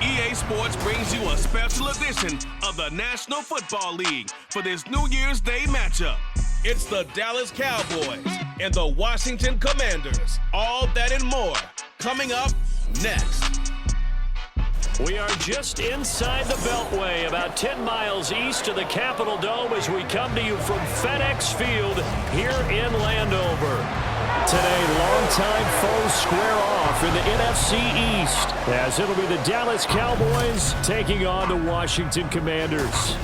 EA Sports brings you a special edition of the National Football League for this New Year's Day matchup. It's the Dallas Cowboys and the Washington Commanders. All that and more coming up next. We are just inside the Beltway, about 10 miles east of the Capitol Dome as we come to you from FedEx Field here in Landover. Today, longtime foes square off in the NFC East as it'll be the Dallas Cowboys taking on the Washington Commanders.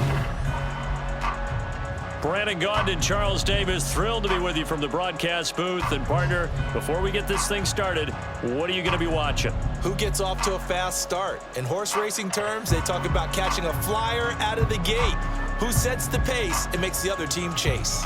Brandon Gaudin and Charles Davis, thrilled to be with you from the broadcast booth. And partner, before we get this thing started, what are you going to be watching? Who gets off to a fast start? In horse racing terms, they talk about catching a flyer out of the gate. Who sets the pace and makes the other team chase?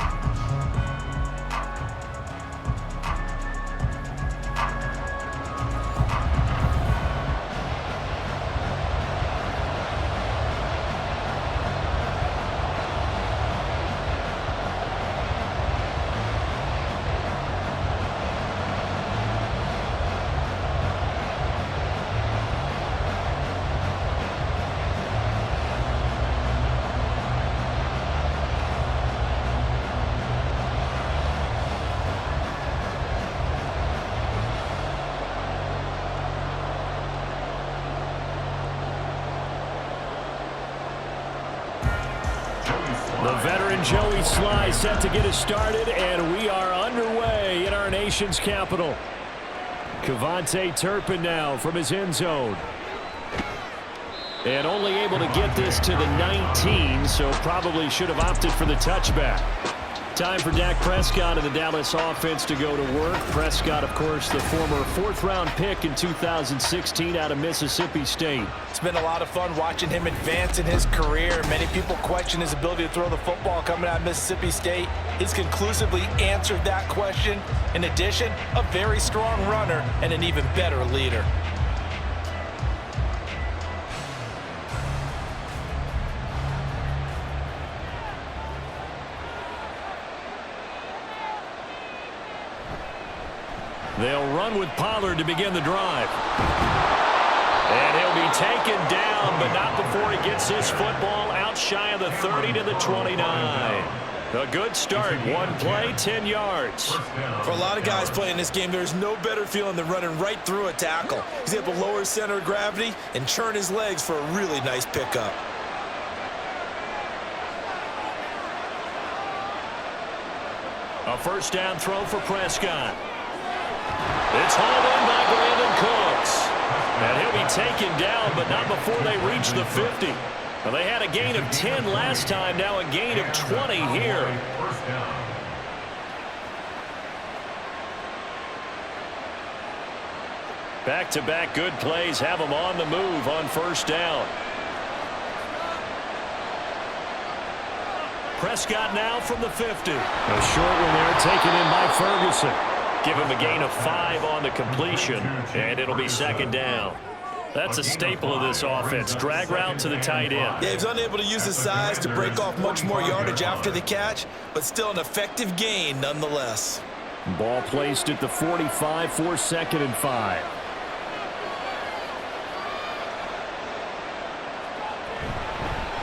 The veteran Joey Sly set to get us started, and we are underway in our nation's capital. Cavante Turpin now from his end zone. And only able to get this to the 19, so probably should have opted for the touchback. Time for Dak Prescott and the Dallas offense to go to work. Prescott, of course, the former fourth-round pick in 2016 out of Mississippi State. It's been a lot of fun watching him advance in his career. Many people question his ability to throw the football coming out of Mississippi State. He's conclusively answered that question. In addition, a very strong runner and an even better leader. They'll run with Pollard to begin the drive. And he'll be taken down, but not before he gets this football out shy of the 30 to the 29. A good start. One play, 10 yards. For a lot of guys playing this game, there's no better feeling than running right through a tackle. He's able to lower his center of gravity and churn his legs for a really nice pickup. A first down throw for Prescott. It's hauled in by Brandon Cooks. And he'll be taken down, but not before they reach the 50. Well, they had a gain of 10 last time, now a gain of 20 here. Back-to-back good plays have them on the move on first down. Prescott now from the 50. A short one there taken in by Ferguson. Give him a gain of 5 on the completion, and it'll be second down. That's a staple of this offense. Drag route to the tight end. Yeah, he's unable to use his size to break off much more yardage after the catch, but still an effective gain nonetheless. Ball placed at the 45 for second and 5.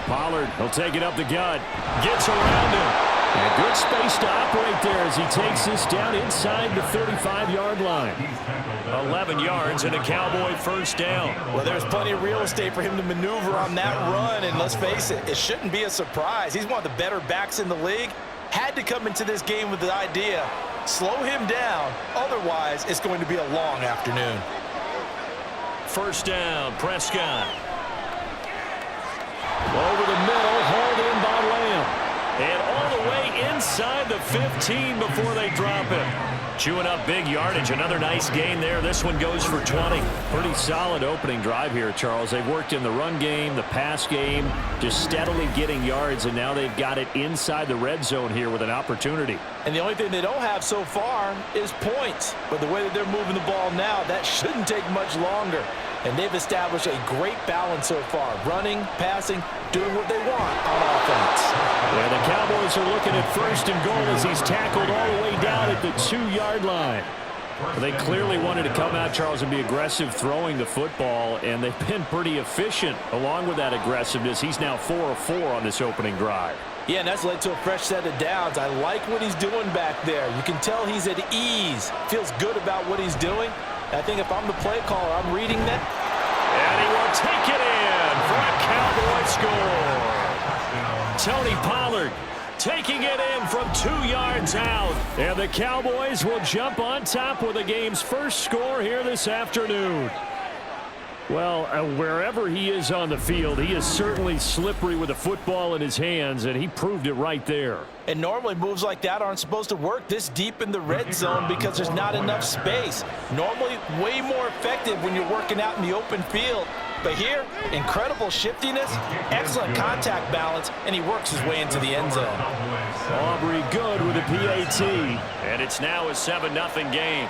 Pollard, he'll take it up the gut. Gets around him. And good space to operate there as he takes this down inside the 35-yard line. 11 yards and a Cowboy first down. Well, there's plenty of real estate for him to maneuver on that run, and let's face it, it shouldn't be a surprise. He's one of the better backs in the league. Had to come into this game with the idea, slow him down, otherwise it's going to be a long afternoon. First down, Prescott. Over the middle, hauled in by Lamb. And all the way inside the 15 before they drop it. Chewing up big yardage. Another nice gain there. This one goes for 20. Pretty solid opening drive here, Charles. They've worked in the run game, the pass game, just steadily getting yards, and now they've got it inside the red zone here with an opportunity. And the only thing they don't have so far is points. But the way that they're moving the ball now, that shouldn't take much longer. And they've established a great balance so far. Running, passing, doing what they want on offense. Yeah, the Cowboys are looking at first and goal as he's tackled all the way down at the 2-yard line. They clearly wanted to come out, Charles, and be aggressive throwing the football, and they've been pretty efficient along with that aggressiveness. He's now 4 of 4 on this opening drive. Yeah, and that's led to a fresh set of downs. I like what he's doing back there. You can tell he's at ease. Feels good about what he's doing. I think if I'm the play caller, I'm reading that. And he will take it in for a Cowboy score. Tony Pollard taking it in from 2 yards out. And the Cowboys will jump on top with the game's first score here this afternoon. Well, wherever he is on the field, he is certainly slippery with the football in his hands, and he proved it right there. And normally moves like that aren't supposed to work this deep in the red zone because there's not enough space. Normally way more effective when you're working out in the open field. But here, incredible shiftiness, excellent contact balance, and he works his way into the end zone. Aubrey good with a PAT, and it's now a 7-0 game.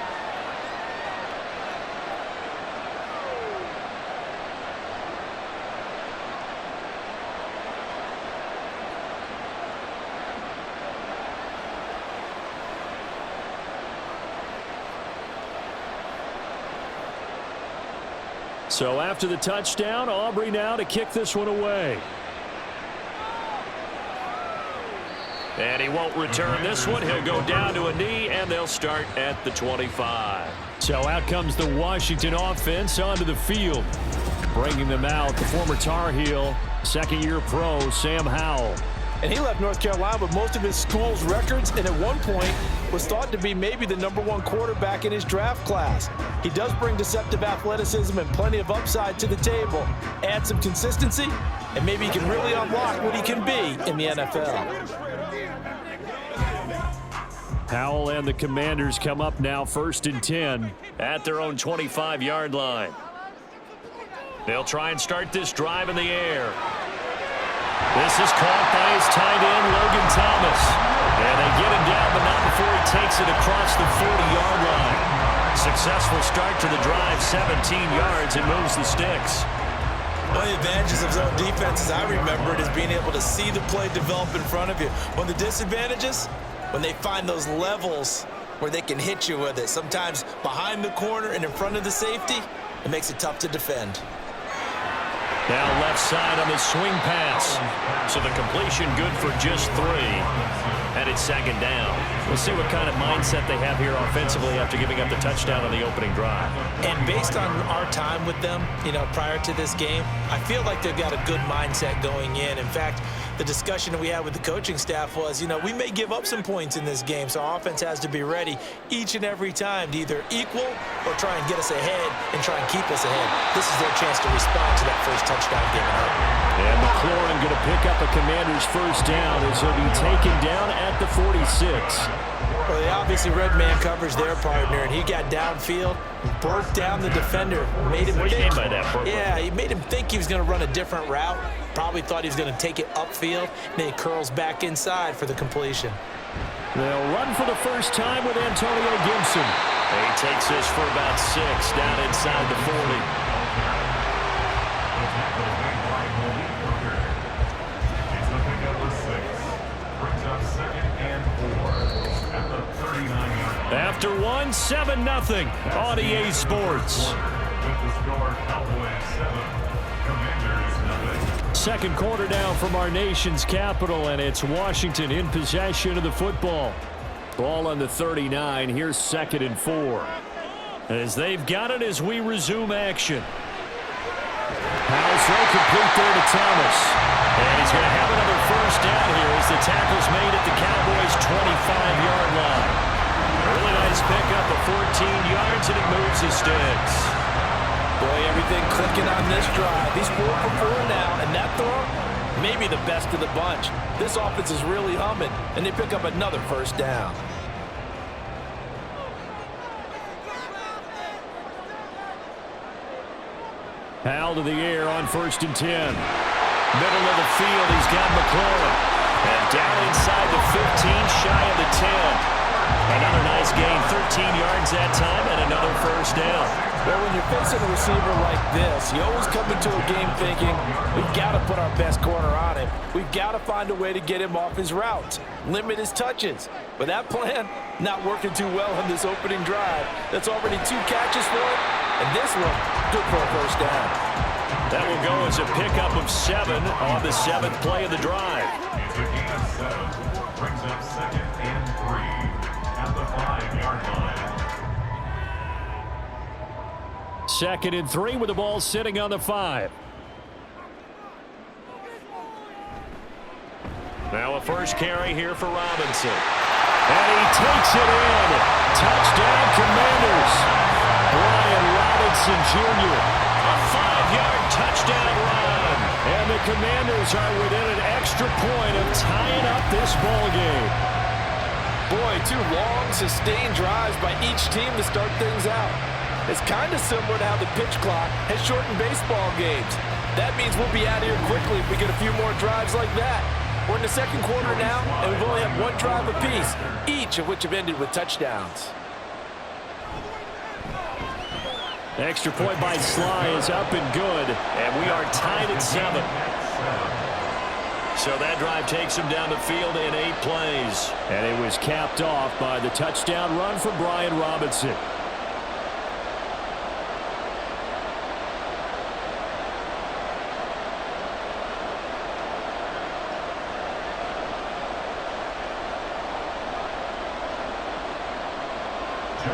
So after the touchdown, Aubrey now to kick this one away. And he won't return this one. He'll go down to a knee, and they'll start at the 25. So out comes the Washington offense onto the field. Bringing them out, the former Tar Heel, second-year pro, Sam Howell. And he left North Carolina with most of his school's records, and at one point was thought to be maybe the #1 quarterback in his draft class. He does bring deceptive athleticism and plenty of upside to the table. Add some consistency, and maybe he can really unlock what he can be in the NFL. Howell and the Commanders come up now 1st and 10 at their own 25-yard line. They'll try and start this drive in the air. This is caught by his tight end, Logan Thomas. And they get him down, but not before he takes it across the 40-yard line. Successful start to the drive, 17 yards, and moves the sticks. One of the advantages of zone defense, as I remember it, is being able to see the play develop in front of you. One of the disadvantages, when they find those levels where they can hit you with it, sometimes behind the corner and in front of the safety, it makes it tough to defend. Now left side on the swing pass. So the completion good for just 3. And it's 2nd down. We'll see what kind of mindset they have here offensively after giving up the touchdown on the opening drive. And based on our time with them, prior to this game, I feel like they've got a good mindset going in. In fact, the discussion that we had with the coaching staff was, we may give up some points in this game, so our offense has to be ready each and every time to either equal or try and get us ahead and try and keep us ahead. This is their chance to respond to that first touchdown given up. And McLaurin going to pick up a Commander's first down as he'll be taken down at the 46. Well, they obviously read man coverage their partner, and he got downfield, broke down the defender, made him What do you mean by that, Burke? Yeah, he made him think he was going to run a different route. Probably thought he was going to take it upfield, and then he curls back inside for the completion. They'll run for the first time with Antonio Gibson. He takes this for about 6 down inside the 40. After 1, 7-0 on EA Sports. Second quarter down from our nation's capital, and it's Washington in possession of the football. Ball on the 39. Here's 2nd and 4. As they've got it as we resume action. Howell's throw complete there to Thomas. And he's going to have another first down here as the tackle's made at the Cowboys' 25-yard line. Really nice pickup of 14 yards, and it moves the sticks. Boy, everything clicking on this drive. He's 4 for 4 now, and that throw, maybe the best of the bunch. This offense is really humming, and they pick up another first down. Howell to the air on 1st and 10. Middle of the field, he's got McLaurin. And down inside the 15, shy of the 10. Another nice gain, 13 yards that time, and another first down. Well, when you're facing a receiver like this, you always come into a game thinking, we've got to put our best corner on him. We've got to find a way to get him off his routes, limit his touches. But that plan, not working too well on this opening drive. That's already 2 catches for him, and this one, good for a first down. That will go as a pickup of 7 on the 7th play of the drive. It's a gain of 7, brings up 2nd and 3 at the 5-yard line. 2nd and 3 with the ball sitting on the 5. Now a first carry here for Robinson. And he takes it in. Touchdown, Commanders. Brian Robinson Jr. A 5-yard touchdown run. And the Commanders are within an extra point of tying up this ball game. Boy, 2 long, sustained drives by each team to start things out. It's kind of similar to how the pitch clock has shortened baseball games. That means we'll be out of here quickly if we get a few more drives like that. We're in the 2nd quarter now, and we've only had 1 drive apiece, each of which have ended with touchdowns. Extra point by Sly is up and good, and we are tied at 7. So that drive takes him down the field in 8 plays. And it was capped off by the touchdown run from Brian Robinson.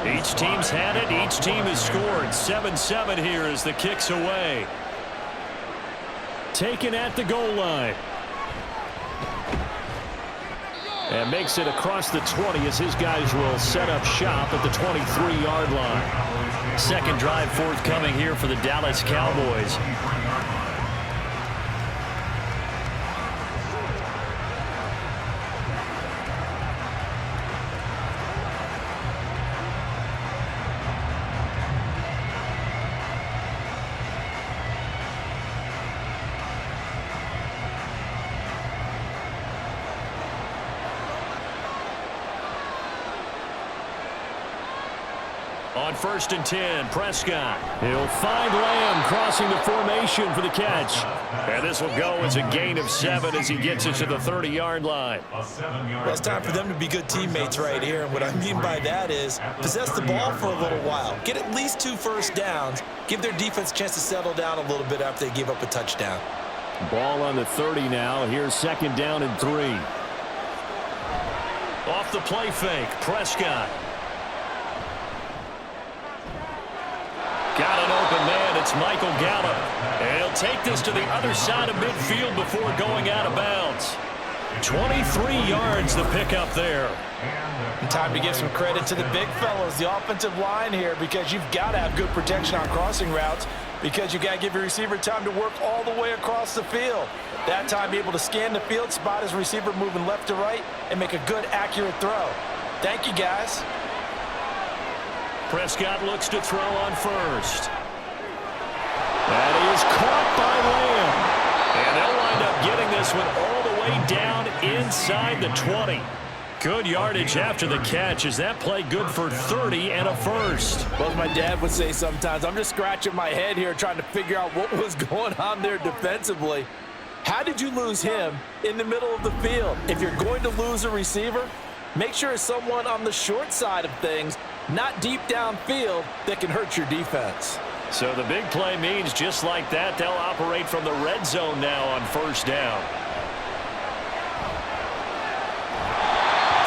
Each team's had it. Each team has scored. 7-7 here as the kick's away. Taken at the goal line. And makes it across the 20 as his guys will set up shop at the 23-yard line. 2nd drive forthcoming here for the Dallas Cowboys. On 1st and 10, Prescott. He'll find Lamb crossing the formation for the catch. And this will go as a gain of 7 as he gets it to the 30-yard line. Well, it's time for them to be good teammates right here. And what I mean by that is possess the ball for a little while. Get at least 2 first downs. Give their defense a chance to settle down a little bit after they give up a touchdown. Ball on the 30 now. Here's 2nd down and 3. Off the play fake, Prescott. Got an open man. It's Michael Gallup. And he'll take this to the other side of midfield before going out of bounds. 23 yards the pickup there. And time to give some credit to the big fellows, the offensive line here, because you've got to have good protection on crossing routes because you've got to give your receiver time to work all the way across the field. That time, be able to scan the field, spot his receiver moving left to right, and make a good, accurate throw. Thank you, guys. Prescott looks to throw on 1st. That is caught by Lamb. And they'll wind up getting this one all the way down inside the 20. Good yardage after the catch. Is that play good for 30 and a first? Well, as my dad would say sometimes, I'm just scratching my head here trying to figure out what was going on there defensively. How did you lose him in the middle of the field? If you're going to lose a receiver, make sure it's someone on the short side of things, not deep downfield, that can hurt your defense. So the big play means just like that, they'll operate from the red zone now on 1st down.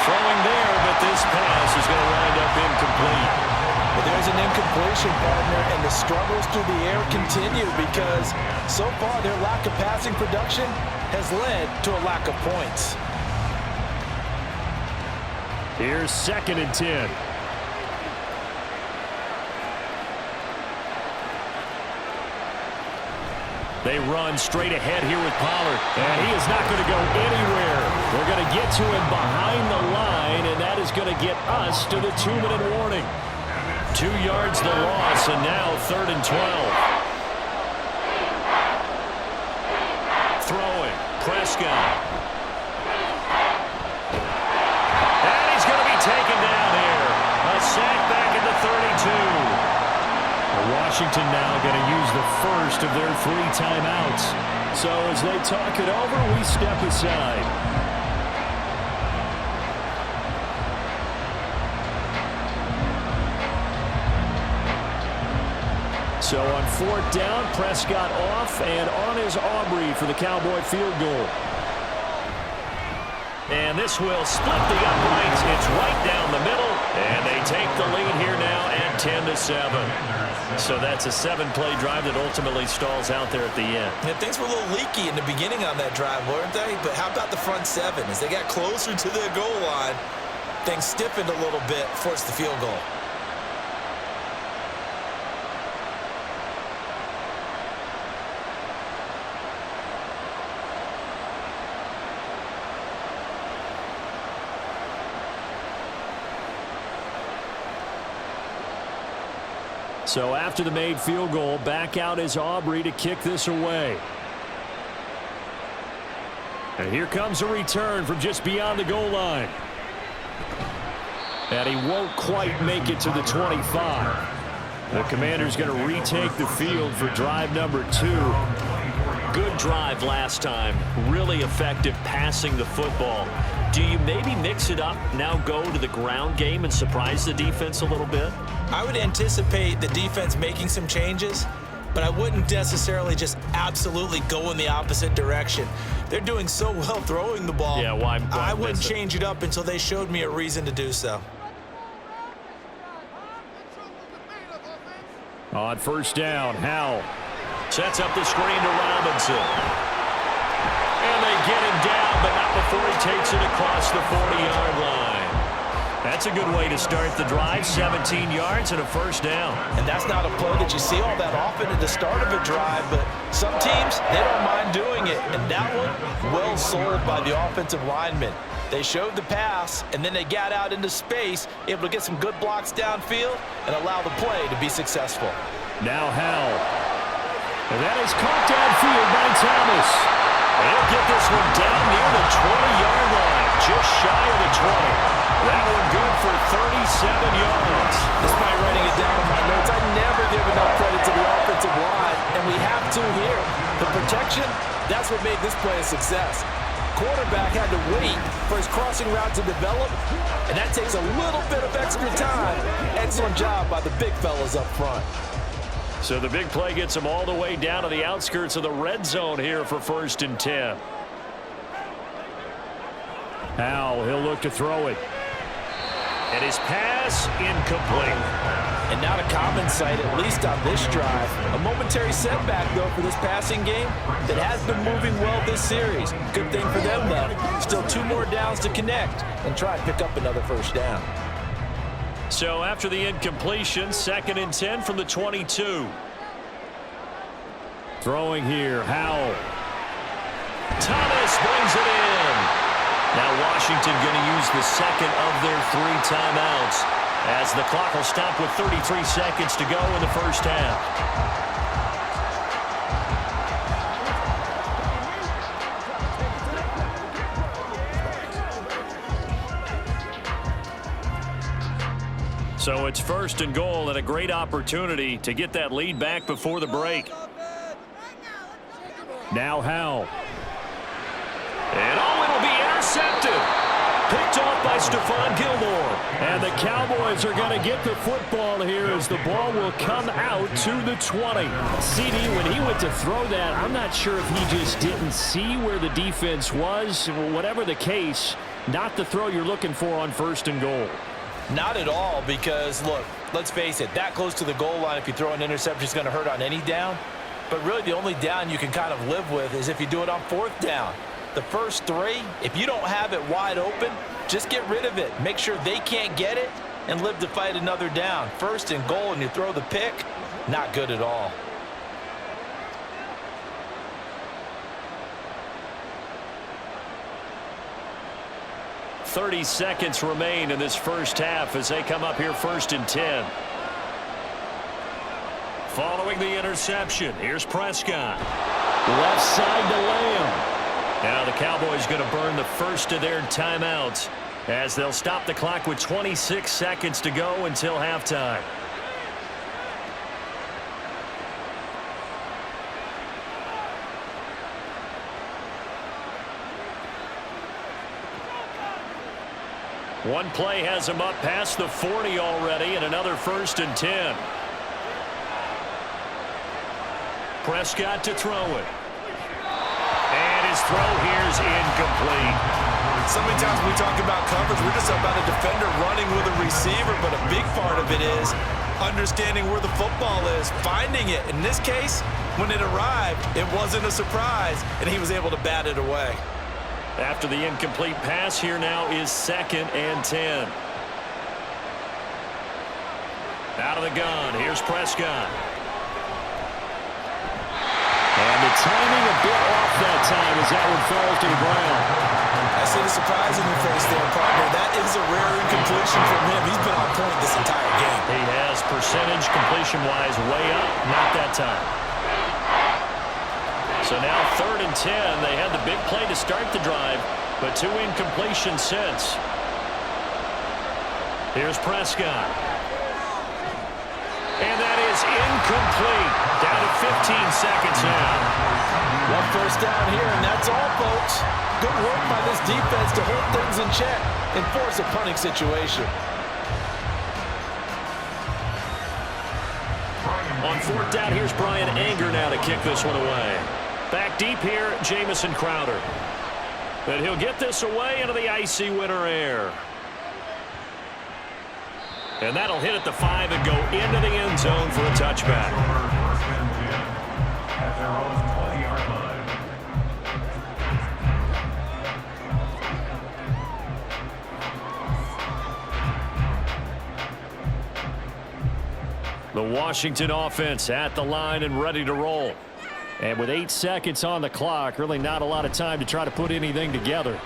Throwing there, but this pass is going to wind up incomplete. But there's an incompletion, partner, and the struggles through the air continue because so far their lack of passing production has led to a lack of points. Here's 2nd and 10. They run straight ahead here with Pollard, and he is not going to go anywhere. They're going to get to him behind the line, and that is going to get us to the 2-minute warning. 2 yards the loss, and now 3rd and 12. Throwing, Prescott. And he's going to be taken down Washington now going to use the first of their 3 timeouts. So as they talk it over, we step aside. So on 4th down, Prescott off, and on is Aubrey for the Cowboy field goal. And this will split the uprights. It's right down the middle, and they take the lead here now at 10-7. So that's a 7-play drive that ultimately stalls out there at the end. Yeah, things were a little leaky in the beginning on that drive, weren't they? But how about the front 7? As they got closer to the goal line, things stiffened a little bit, forced the field goal. So after the made field goal, back out is Aubrey to kick this away. And here comes a return from just beyond the goal line. And he won't quite make it to the 25. The Commander's going to retake the field for drive number 2. Good drive last time. Really effective passing the football. Do you maybe mix it up, now go to the ground game and surprise the defense a little bit? I would anticipate the defense making some changes, but I wouldn't necessarily just absolutely go in the opposite direction. They're doing so well throwing the ball. Yeah, why I wouldn't change it up until they showed me a reason to do so. On 1st down, Howell sets up the screen to Robinson. And they get him down, but not before he takes it across the 40-yard line. That's a good way to start the drive, 17 yards and a 1st down. And that's not a play that you see all that often at the start of a drive, but some teams, they don't mind doing it. And that one, well sold by the offensive lineman. They showed the pass, and then they got out into space, able to get some good blocks downfield and allow the play to be successful. Now Howell. And that is caught downfield by Thomas. They'll get this one down near the 20-yard line, just shy of the 20. That one good for 37 yards. Despite writing it down in my notes, I never give enough credit to the offensive line, and we have to here. The protection, that's what made this play a success. Quarterback had to wait for his crossing route to develop, and that takes a little bit of extra time. Excellent job by the big fellas up front. So the big play gets him all the way down to the outskirts of the red zone here for 1st and 10. Howell, he'll look to throw it. And his pass incomplete. And not a common sight, at least on this drive. A momentary setback, though, for this passing game that has been moving well this series. Good thing for them, though. Still 2 more downs to connect and try and pick up another 1st down. So after the incompletion, 2nd and 10 from the 22. Throwing here, Howell. Thomas brings it in. Now Washington going to use the 2nd of their 3 timeouts as the clock will stop with 33 seconds to go in the 1st half. So it's 1st and goal and a great opportunity to get that lead back before the break. Now Howell. And it'll be intercepted. Picked off by Stephon Gilmore. And the Cowboys are going to get the football here as the ball will come out to the 20. CD, when he went to throw that, I'm not sure if he just didn't see where the defense was. Whatever the case, not the throw you're looking for on 1st and goal. Not at all, because, look, let's face it, that close to the goal line, if you throw an interception, is going to hurt on any down. But really, the only down you can kind of live with is if you do it on 4th down. The first 3, if you don't have it wide open, just get rid of it. Make sure they can't get it and live to fight another down. 1st and goal, and you throw the pick, not good at all. .30 seconds remain in this 1st half as they come up here 1st and 10. Following the interception, here's Prescott. Left side to Lamb. Now the Cowboys going to burn the 1st of their timeouts as they'll stop the clock with 26 seconds to go until halftime. One play has him up past the 40 already, and another 1st and 10. Prescott to throw it. And his throw here's incomplete. So many times when we talk about coverage, we're just about a defender running with a receiver, but a big part of it is understanding where the football is, finding it. In this case, when it arrived, it wasn't a surprise, and he was able to bat it away. After the incomplete pass, here now is 2nd and 10. Out of the gun, here's Prescott. And the timing a bit off that time as that one falls to the ground. I see the surprise in your face there, partner. That is a rare incompletion from him. He's been on point this entire game. He has percentage completion-wise way up, not that time. So now 3rd and 10. They had the big play to start the drive, but 2 incompletions since. Here's Prescott. And that is incomplete. Down to 15 seconds now. 1 first down here, and that's all, folks. Good work by this defense to hold things in check and force a punting situation. On 4th down, here's Brian Anger now to kick this one away. Back deep here, Jamison Crowder. But he'll get this away into the icy winter air. And that'll hit at the 5 and go into the end zone for a touchback. First and 10 at their own 20-yard line. The Washington offense at the line and ready to roll. And with 8 seconds on the clock, really not a lot of time to try to put anything together.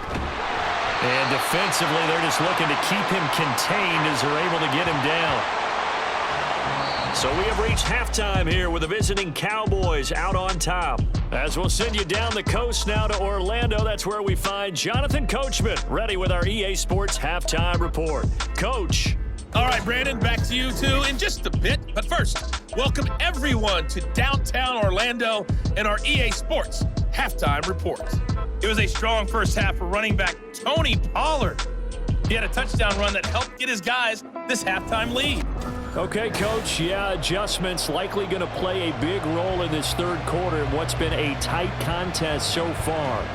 And defensively, they're just looking to keep him contained as they're able to get him down. So we have reached halftime here with the visiting Cowboys out on top. As we'll send you down the coast now to Orlando, that's where we find Jonathan Coachman ready with our EA Sports halftime report. Coach. All right, Brandon, back to you two in just a bit. But first, welcome everyone to downtown Orlando and our EA Sports halftime report. It was a strong first half for running back Tony Pollard. He had a touchdown run that helped get his guys this halftime lead. Okay, Coach, yeah, adjustments likely going to play a big role in this 3rd quarter in what's been a tight contest so far.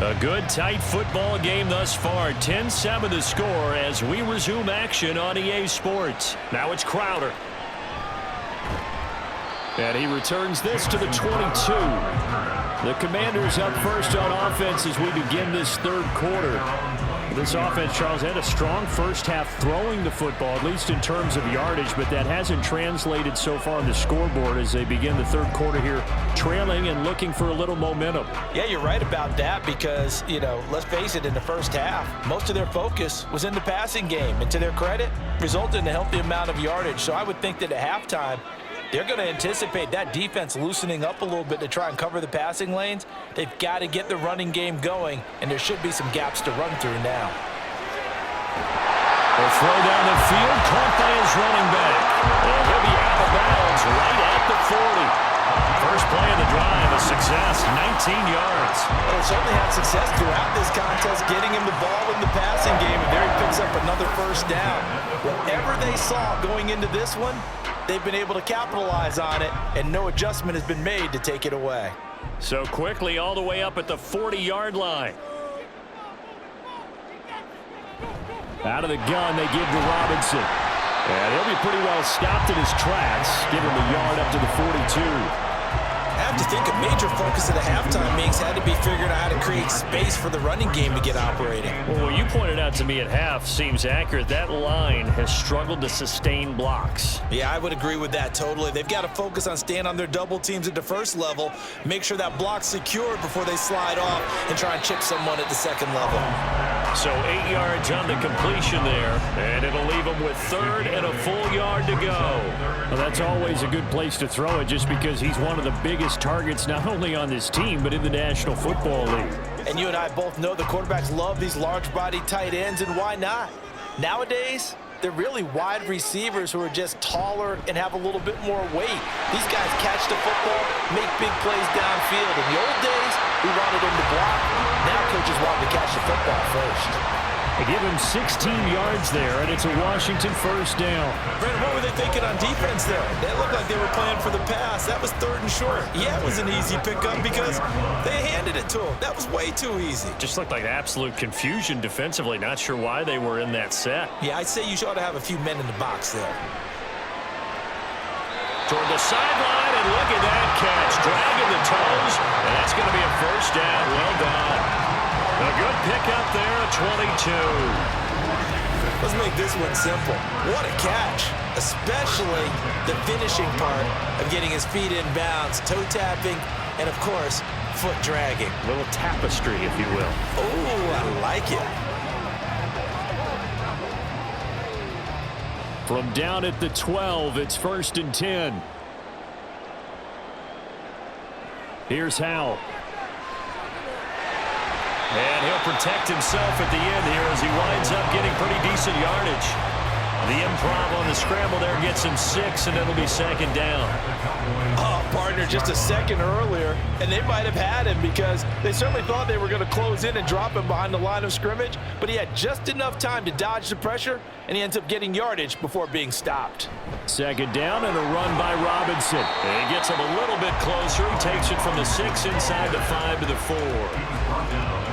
A good, tight football game thus far. 10-7 the score as we resume action on EA Sports. Now it's Crowder. And he returns this to the 22. The Commanders up first on offense as we begin this 3rd quarter. This offense, Charles, had a strong first half throwing the football, at least in terms of yardage, but that hasn't translated so far on the scoreboard as they begin the 3rd quarter here, trailing and looking for a little momentum. Yeah, you're right about that because, let's face it, in the first half, most of their focus was in the passing game. And to their credit, resulted in a healthy amount of yardage. So I would think that at halftime, they're going to anticipate that defense loosening up a little bit to try and cover the passing lanes. They've got to get the running game going, and there should be some gaps to run through now. They'll throw down the field. Caught by his running back. And he'll be out of bounds right at the 40. First play of the drive, a success, 19 yards. Well, certainly had success throughout this contest, getting him the ball in the passing game, and there he picks up another first down. Whatever they saw going into this one, they've been able to capitalize on it, and no adjustment has been made to take it away. So quickly all the way up at the 40-yard line. Out of the gun, they give to Robinson. And he'll be pretty well stopped in his tracks, giving him a yard up to the 42. have to think a major focus of the halftime meetings had to be figuring out how to create space for the running game to get operating. Well, what you pointed out to me at half seems accurate. That line has struggled to sustain blocks. Yeah, I would agree with that totally. They've got to focus on staying on their double teams at the first level, make sure that block's secured before they slide off and try and chip someone at the second level. So 8 yards on the completion there, and it'll leave them with 3rd and a full yard to go. Well, that's always a good place to throw it just because he's one of the biggest targets not only on this team but in the National Football League. And you and I both know the quarterbacks love these large-bodied tight ends, and why not? Nowadays, they're really wide receivers who are just taller and have a little bit more weight. These guys catch the football, make big plays downfield. In the old days, we wanted them to block. Now coaches want them to catch the football first. They give him 16 yards there, and it's a Washington first down. Brandon, what were they thinking on defense there? They looked like they were playing for the pass. That was 3rd and short. Yeah, it was an easy pickup because they handed it to him. That was way too easy. Just looked like absolute confusion defensively. Not sure why they were in that set. Yeah, I'd say you ought to have a few men in the box there. Toward the sideline, and look at that catch. Dragging the toes, and that's going to be a first down. Well done. A good pickup there at 22. Let's make this one simple. What a catch, especially the finishing part of getting his feet in bounds, toe tapping, and of course, foot dragging. A little tapestry, if you will. Oh, I like it. From down at the 12, it's 1st and 10. Here's Howell. And he'll protect himself at the end here as he winds up getting pretty decent yardage. The improv on the scramble there gets him 6, and it'll be 2nd down. Oh, partner, just a second earlier, and they might have had him because they certainly thought they were going to close in and drop him behind the line of scrimmage, but he had just enough time to dodge the pressure, and he ends up getting yardage before being stopped. 2nd down and a run by Robinson. And he gets him a little bit closer. He takes it from the 6 inside the 5 to the 4.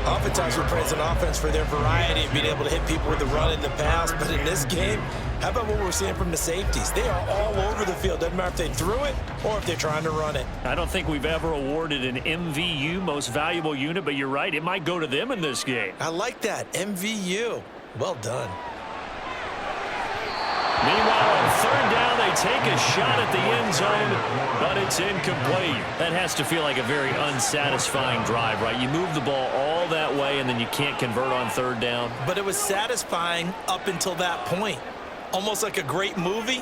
Oftentimes we praise an offense for their variety of being able to hit people with the run and the pass, but in this game, how about what we're seeing from the safeties? They are all over the field. Doesn't matter if they threw it or if they're trying to run it. I don't think we've ever awarded an MVU, most valuable unit, but you're right. It might go to them in this game. I like that. MVU. Well done. Meanwhile, on 3rd down, they take a shot at the end zone, but it's incomplete. That has to feel like a very unsatisfying drive, right? You move the ball all that way, and then you can't convert on 3rd down. But it was satisfying up until that point. Almost like a great movie,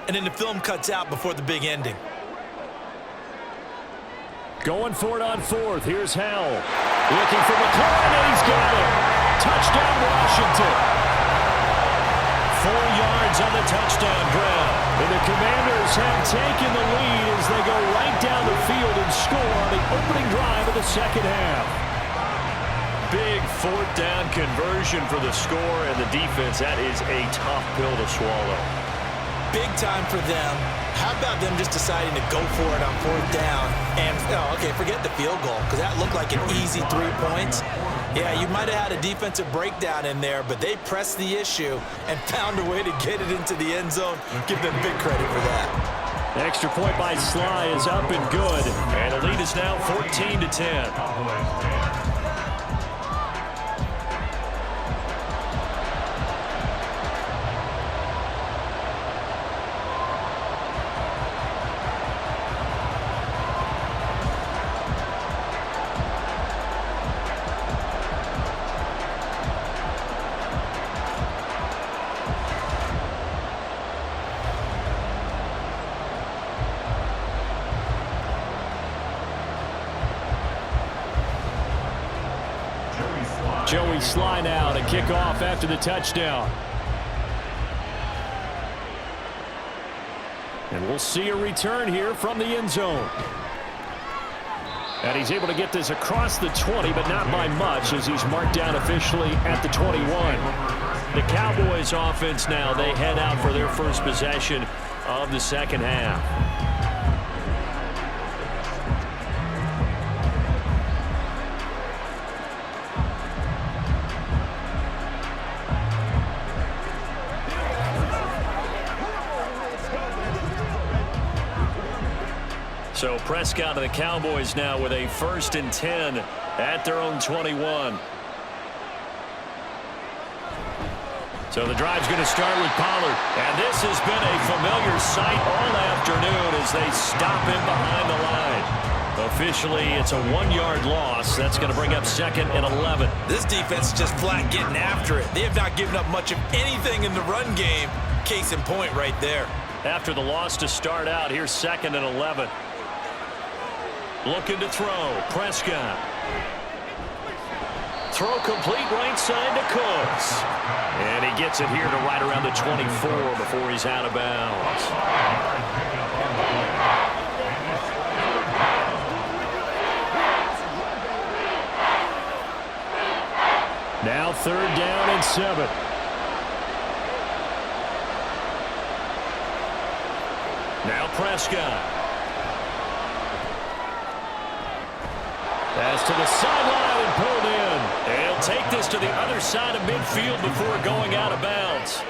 and then the film cuts out before the big ending. Going for it on 4th. Here's Howell. Looking for McLaurin, and he's got it. Touchdown, Washington. 4 yards on the touchdown grab. And the Commanders have taken the lead as they go right down the field and score on the opening drive of the 2nd half. Big 4th down conversion for the score, and the defense, that is a tough pill to swallow. Big time for them. How about them just deciding to go for it on 4th down? And, okay, forget the field goal, because that looked like an easy 3 points. Yeah, you might have had a defensive breakdown in there, but they pressed the issue and found a way to get it into the end zone. Give them big credit for that. The extra point by Sly is up and good. And the lead is now 14-10. Joey Sly now to kick off after the touchdown. And we'll see a return here from the end zone. And he's able to get this across the 20, but not by much as he's marked down officially at the 21. The Cowboys offense now, they head out for their first possession of the 2nd half. So Prescott and the Cowboys now with a 1st and 10 at their own 21. So the drive's going to start with Pollard. And this has been a familiar sight all afternoon as they stop him behind the line. Officially, it's a 1-yard loss. That's going to bring up 2nd and 11. This defense is just flat getting after it. They have not given up much of anything in the run game. Case in point right there. After the loss to start out, here's 2nd and 11. Looking to throw. Prescott. Throw complete right side to Cooks. And he gets it here to right around the 24 before he's out of bounds. Now 3rd down and 7. Now Prescott. Pass to the sideline and pulled in. And he'll take this to the other side of midfield before going out of bounds.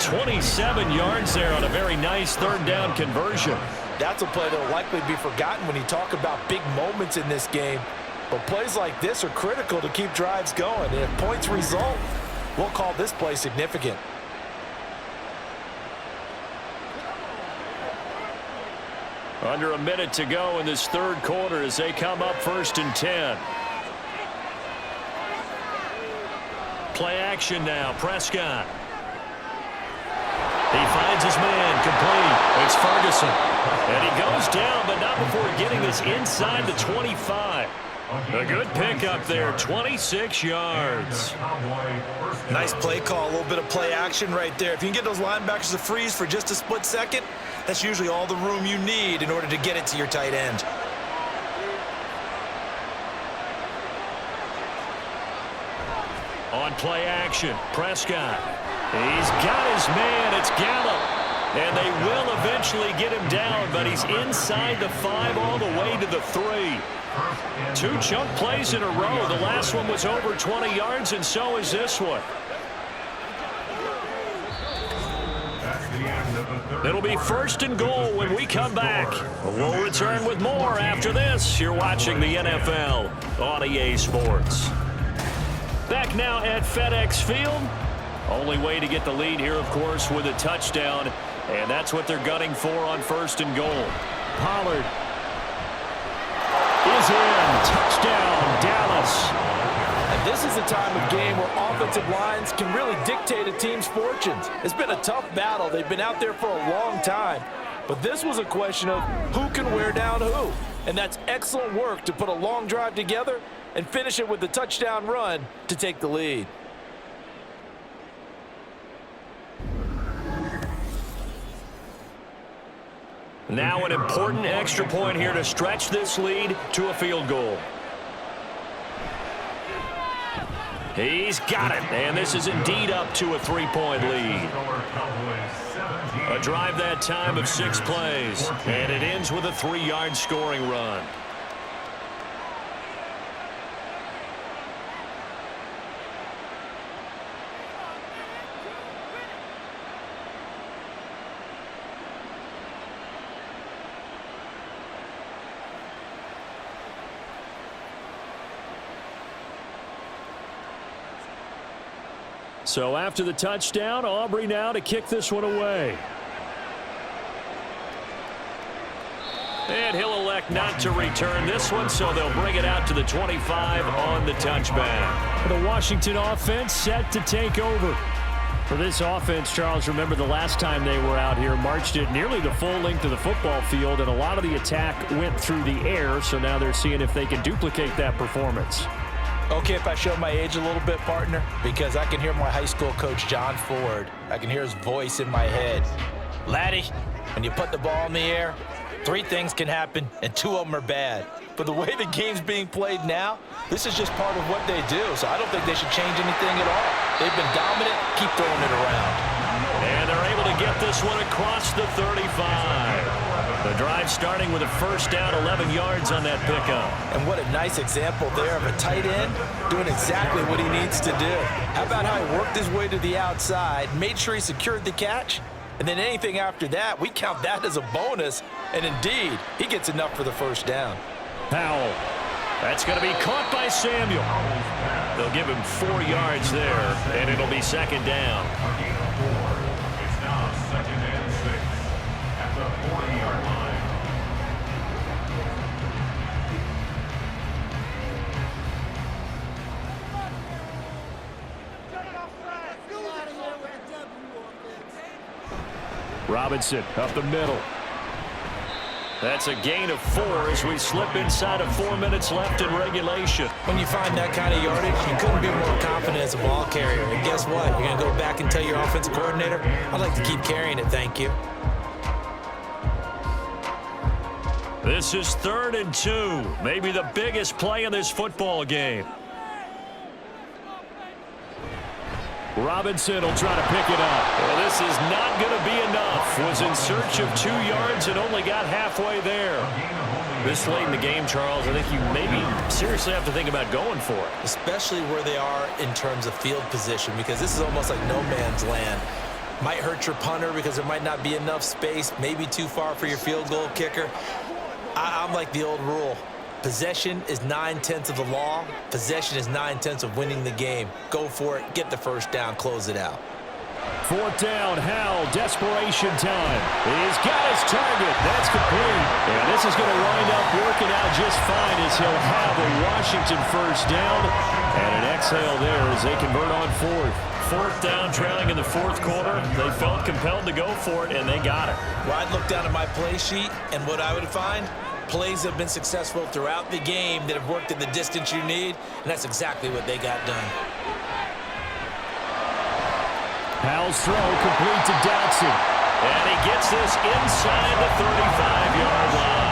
27 yards there on a very nice 3rd down conversion. That's a play that will likely be forgotten when you talk about big moments in this game. But plays like this are critical to keep drives going. And if points result, we'll call this play significant. Under a minute to go in this 3rd quarter as they come up 1st and 10. Play action now. Prescott. He finds his man complete. It's Ferguson. And he goes down, but not before getting us inside the 25. A good pickup there, 26 yards. Nice play call, a little bit of play action right there. If you can get those linebackers to freeze for just a split second, that's usually all the room you need in order to get it to your tight end. On play action, Prescott. He's got his man, it's Gallup. And they will eventually get him down, but he's inside the 5 all the way to the 3. 2 chunk plays in a row. The last one was over 20 yards, and so is this one. It'll be 1st and goal when we come back. We'll return with more after this. You're watching the NFL on EA Sports. Back now at FedEx Field. Only way to get the lead here, of course, with a touchdown. And that's what they're gunning for on 1st and goal. Pollard is in. Touchdown, Dallas. And this is a time of game where offensive lines can really dictate a team's fortunes. It's been a tough battle. They've been out there for a long time. But this was a question of who can wear down who. And that's excellent work to put a long drive together and finish it with the touchdown run to take the lead. Now an important extra point here to stretch this lead to a field goal. He's got it, and this is indeed up to a 3-point lead. A drive that time of 6 plays, and it ends with a 3-yard scoring run. So after the touchdown, Aubrey now to kick this one away. And he'll elect not to return this one, so they'll bring it out to the 25 on the touchback. The Washington offense set to take over. For this offense, Charles, remember the last time they were out here, marched it nearly the full length of the football field, and a lot of the attack went through the air, so now they're seeing if they can duplicate that performance. Okay, if I show my age a little bit, partner, because I can hear my high school coach, John Ford. I can hear his voice in my head. Laddie, when you put the ball in the air, 3 things can happen, and 2 of them are bad. But the way the game's being played now, this is just part of what they do, so I don't think they should change anything at all. They've been dominant. Keep throwing it around. And they're able to get this one across the 35. The drive starting with a first down, 11 yards on that pickup. And what a nice example there of a tight end doing exactly what he needs to do. How about how he worked his way to the outside, made sure he secured the catch, And then anything after that, we count that as a bonus. And indeed, he gets enough for the first down. Powell. That's going to be caught by Samuel. They'll give him 4 yards there, and it'll be second down. It's now second and 6 at the 40-yard line. Robinson up the middle. That's a gain of 4 as we slip inside of 4 minutes left in regulation. When you find that kind of yardage, you couldn't be more confident as a ball carrier. And guess what? You're going to go back and tell your offensive coordinator, I'd like to keep carrying it, thank you. This is 3rd and 2. Maybe the biggest play in this football game. Robinson will try to pick it up. Well, this is not going to be enough. Was in search of 2 yards and only got halfway there. This late in the game, Charles, I think you maybe seriously have to think about going for it. Especially where they are in terms of field position, because this is almost like no man's land. Might hurt your punter because there might not be enough space, maybe too far for your field goal kicker. I'm like the old rule. Possession is 9/10 of the law. Possession is 9/10 of winning the game. Go for it. Get the first down. Close it out. 4th down. Howell. Desperation time. He's got his target. That's complete. And this is going to wind up working out just fine as he'll have a Washington first down. And an exhale there as they convert on 4th. 4th down, trailing in the 4th quarter. They felt compelled to go for it, and they got it. Well, I'd look down at my play sheet, and what I would find, plays have been successful throughout the game that have worked in the distance you need, and that's exactly what they got done. Howell's throw complete to Dotson. And he gets this inside the 35-yard line.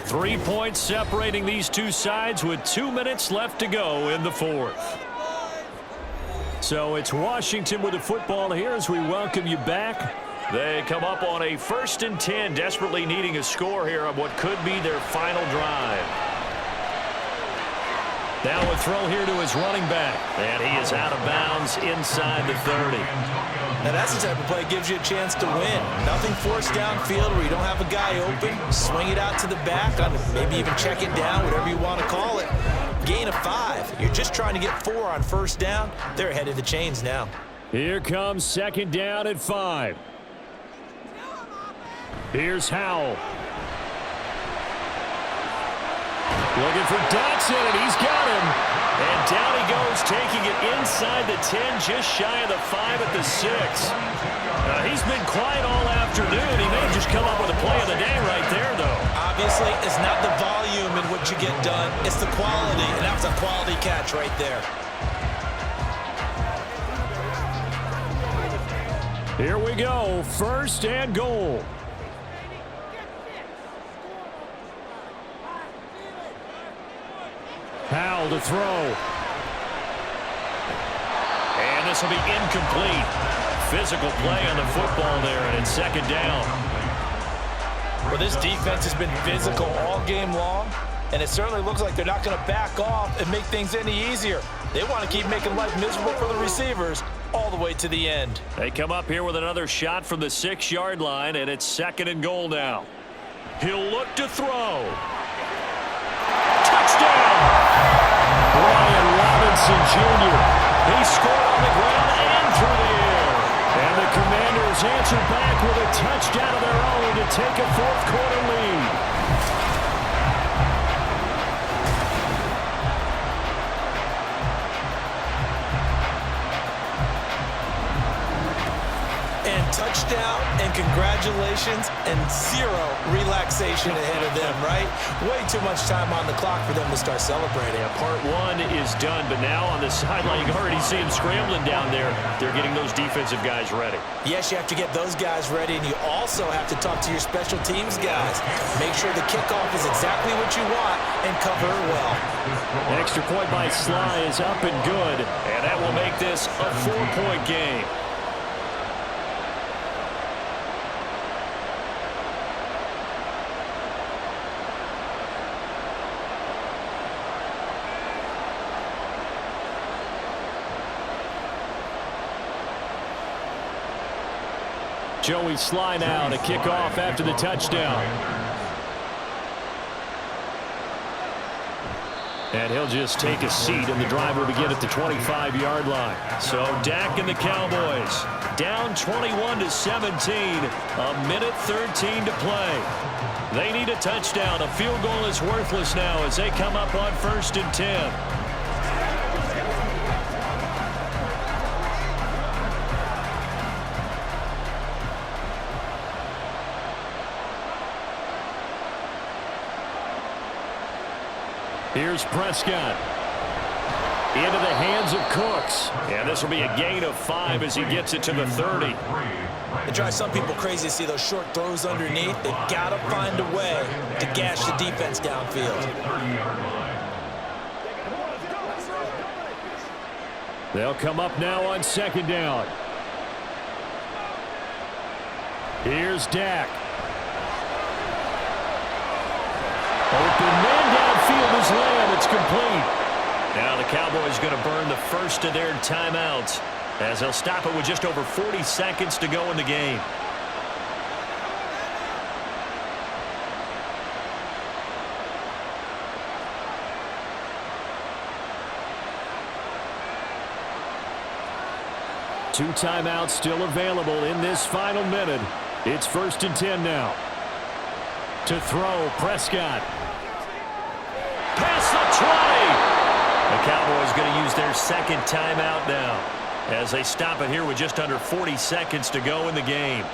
3 points separating these two sides with 2 minutes left to go in the 4th. So it's Washington with the football here as we welcome you back. They come up on a 1st and 10, desperately needing a score here on what could be their final drive. Now a throw here to his running back. And he is out of bounds inside the 30. Now that's the type of play that gives you a chance to win. Nothing forced downfield where you don't have a guy open. Swing it out to the back, maybe even check it down, whatever you want to call it. Gain of 5. You're just trying to get 4 on first down. They're ahead of the chains now. Here comes 2nd down at 5. Here's Howell. Looking for Dotson, and he's got him. And down he goes, taking it inside the 10, just shy of the 5 at the 6. He's been quiet all afternoon. He may have just come up with a play of the day right there, though. Obviously, it's not the volume in which you get done. It's the quality, and that was a quality catch right there. Here we go, 1st and goal. Howell to throw. And this will be incomplete. Physical play on the football there, and it's 2nd down. Well, this defense has been physical all game long, and it certainly looks like they're not going to back off and make things any easier. They want to keep making life miserable for the receivers all the way to the end. They come up here with another shot from the 6-yard line, and it's 2nd and goal now. He'll look to throw. Touchdown! Brian Robinson Jr. He scored on the ground and through the air. And the Commanders answer back with a touchdown of their own to take a 4th quarter lead. And touchdown and congratulations and 0 relaxation ahead of them, right? Way too much time on the clock for them to start celebrating. Yeah, part 1 is done, but now on the sideline, you can already see them scrambling down there. They're getting those defensive guys ready. Yes, you have to get those guys ready, and you also have to talk to your special teams guys. Make sure the kickoff is exactly what you want and cover it well. Extra point by Sly is up and good. And that will make this a 4-point game. Joey Sly now to kick off after the touchdown. And he'll just take a seat, and the drive will begin at the 25-yard line. So Dak and the Cowboys down 21-17, a minute 13 to play. They need a touchdown. A field goal is worthless now as they come up on 1st and 10. Here's Prescott. Into the hands of Cooks. And this will be a gain of 5 as he gets it to the 30. It drives some people crazy to see those short throws underneath. They've got to find a way to gash the defense downfield. They'll come up now on 2nd down. Here's Dak. Open man downfield is Lamb. It's complete. Now the Cowboys going to burn the first of their timeouts as they'll stop it with just over 40 seconds to go in the game. Two timeouts still available in this final minute. It's 1st and 10 now. To throw, Prescott. Past the 20. The Cowboys going to use their 2nd timeout now as they stop it here with just under 40 seconds to go in the game.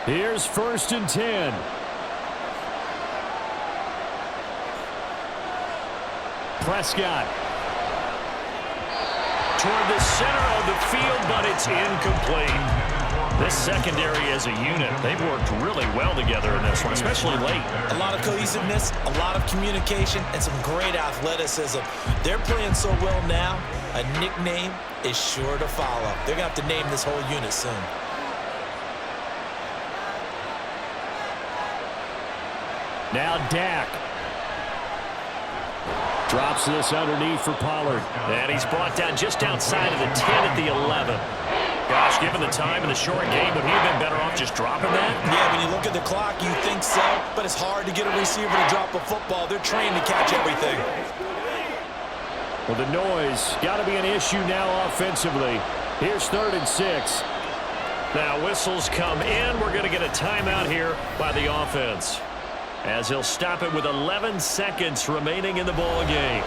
Here's 1st and 10. Prescott. Toward the center of the field, but it's incomplete. This secondary as a unit, they've worked really well together in this one, especially late. A lot of cohesiveness, a lot of communication, and some great athleticism. They're playing so well now, a nickname is sure to follow. They're going to have to name this whole unit soon. Now Dak. Drops this underneath for Pollard. And he's brought down just outside of the 10 at the 11. Gosh, given the time in the short game, would he have been better off just dropping that? Yeah, when you look at the clock, you think so, but it's hard to get a receiver to drop a football. They're trained to catch everything. Well, the noise got to be an issue now offensively. Here's 3rd and 6. Now whistles come in. We're going to get a timeout here by the offense, as he'll stop it with 11 seconds remaining in the ball game.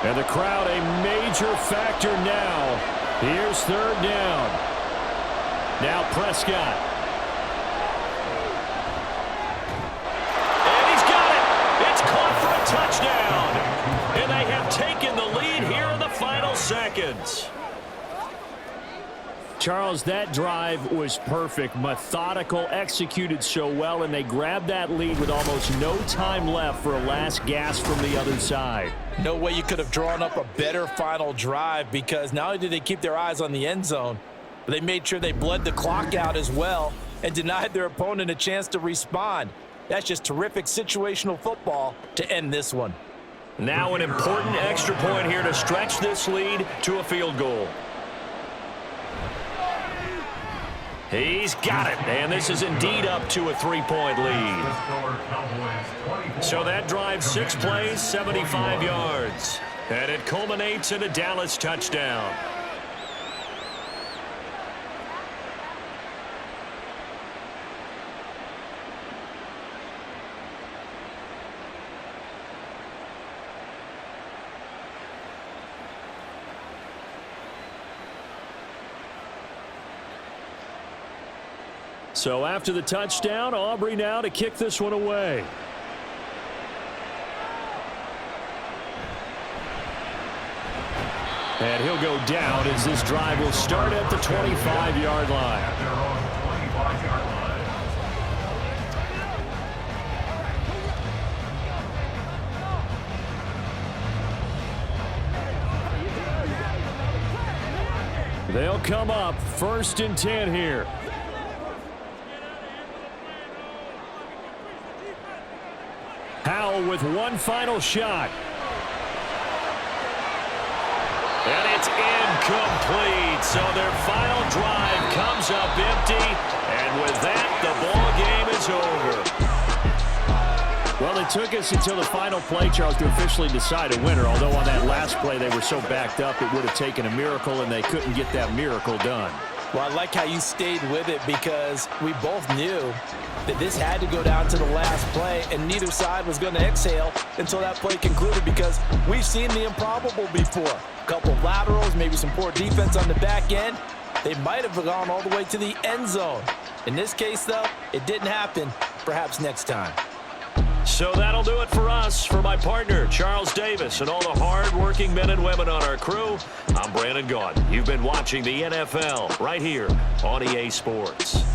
And the crowd a major factor now. Here's 3rd down. Now Prescott. Touchdown, and they have taken the lead here in the final seconds. Charles, that drive was perfect, methodical, executed so well, and they grabbed that lead with almost no time left for a last gasp from the other side. No way you could have drawn up a better final drive, because not only did they keep their eyes on the end zone, but they made sure they bled the clock out as well and denied their opponent a chance to respond. That's just terrific situational football to end this one. Now an important extra point here to stretch this lead to a field goal. He's got it, and this is indeed up to a 3-point lead. So that drives 6 plays, 75 yards. And it culminates in a Dallas touchdown. So after the touchdown, Aubrey now to kick this one away. And he'll go down as this drive will start at the 25-yard line. They'll come up 1st and 10 here. Howell with one final shot. And it's incomplete. So their final drive comes up empty. And with that, the ball game is over. Well, it took us until the final play, Charles, to officially decide a winner. Although on that last play they were so backed up, it would have taken a miracle, and they couldn't get that miracle done. Well, I like how you stayed with it because we both knew that this had to go down to the last play, and neither side was going to exhale until that play concluded because we've seen the improbable before. A couple of laterals, maybe some poor defense on the back end. They might have gone all the way to the end zone. In this case, though, it didn't happen. Perhaps next time. So that'll do it for us. For my partner, Charles Davis, and all the hard-working men and women on our crew, I'm Brandon Gaudin. You've been watching the NFL right here on EA Sports.